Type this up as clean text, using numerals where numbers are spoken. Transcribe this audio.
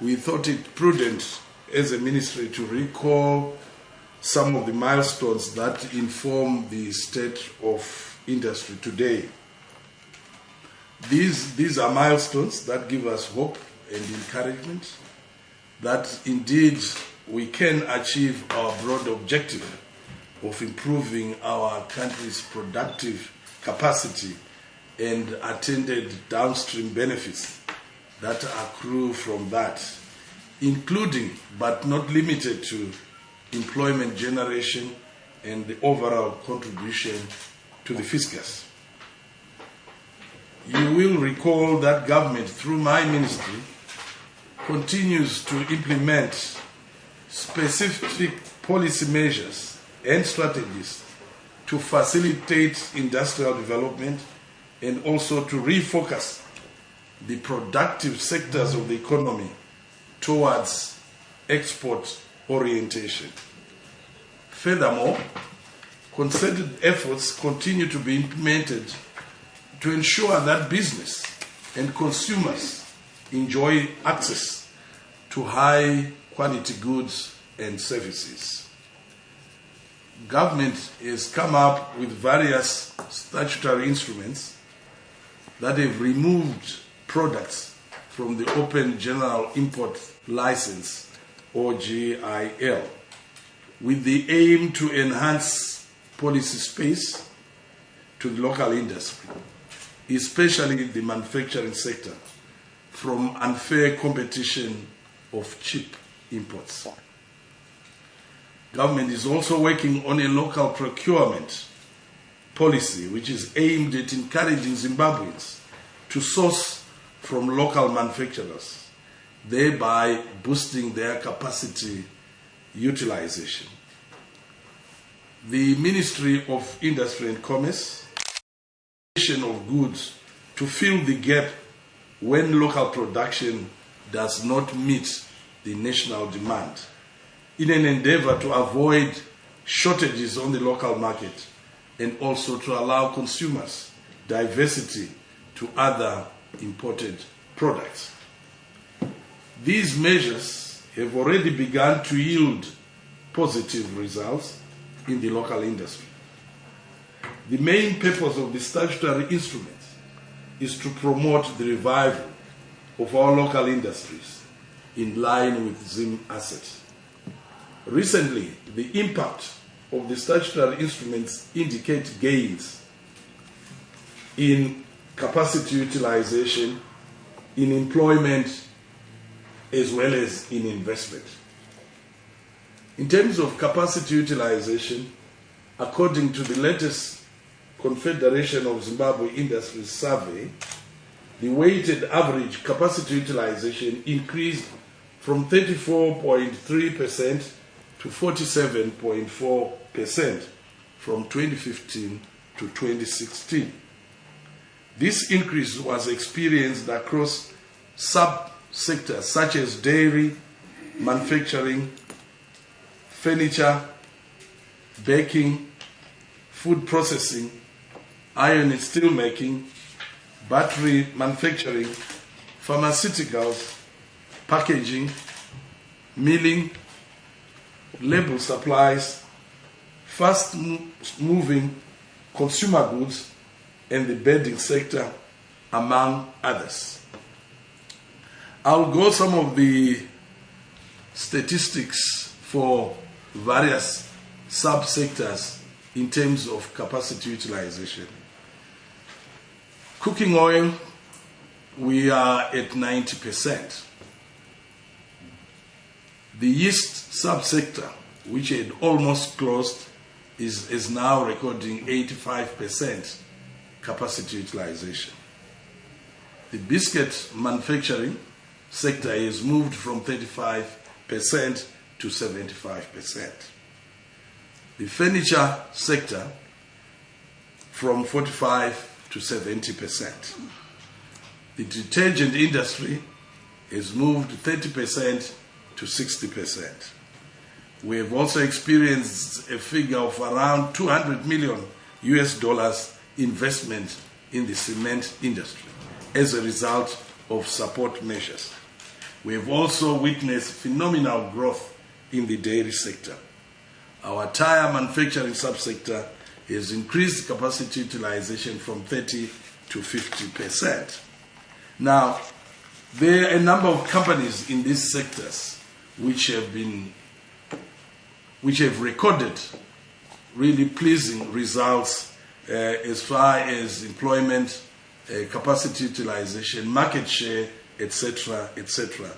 we thought it prudent as a ministry to recall some of the milestones that inform the state of industry today. These are milestones that give us hope and encouragement that indeed we can achieve our broad objective of improving our country's productive capacity and attended downstream benefits that accrue from that, including but not limited to employment generation and the overall contribution to the fiscus. You will recall that government, through my ministry, continues to implement specific policy measures and strategies to facilitate industrial development and also to refocus the productive sectors of the economy towards export orientation. Furthermore, concerted efforts continue to be implemented to ensure that business and consumers enjoy access to high quality goods and services. Government has come up with various statutory instruments that have removed products from the Open General Import License, or GIL, with the aim to enhance policy space to the local industry, especially the manufacturing sector, from unfair competition of cheap imports. Government is also working on a local procurement policy which is aimed at encouraging Zimbabweans to source from local manufacturers, thereby boosting their capacity utilization. The Ministry of Industry and Commerce of goods to fill the gap when local production does not meet the national demand, in an endeavor to avoid shortages on the local market and also to allow consumers diversity to other imported products. These measures have already begun to yield positive results in the local industry. The main purpose of the statutory instruments is to promote the revival of our local industries in line with Zim assets. Recently, the impact of the statutory instruments indicate gains in capacity utilization, in employment, as well as in investment. In terms of capacity utilization, according to the latest Confederation of Zimbabwe Industries survey, the weighted average capacity utilization increased from 34.3% to 47.4% from 2015 to 2016. This increase was experienced across sub-sectors such as dairy, manufacturing, furniture, baking, food processing, iron and steel making, battery manufacturing, pharmaceuticals, packaging, milling, label supplies, fast-moving consumer goods, and the bedding sector, among others. I'll go some of the statistics for various sub-sectors in terms of capacity utilization. Cooking oil, we are at 90%. The yeast subsector, which had almost closed, is now recording 85% capacity utilization. The biscuit manufacturing sector has moved from 35% to 75%. The furniture sector from 45% to 70%. The detergent industry has moved 30% to 60%. We have also experienced a figure of around $200 million investment in the cement industry as a result of support measures. We have also witnessed phenomenal growth in the dairy sector. Our tire manufacturing subsector has increased capacity utilization from 30 to 50%. Now, there are a number of companies in these sectors which have recorded really pleasing results as far as employment, capacity utilization, market share, etc., etc.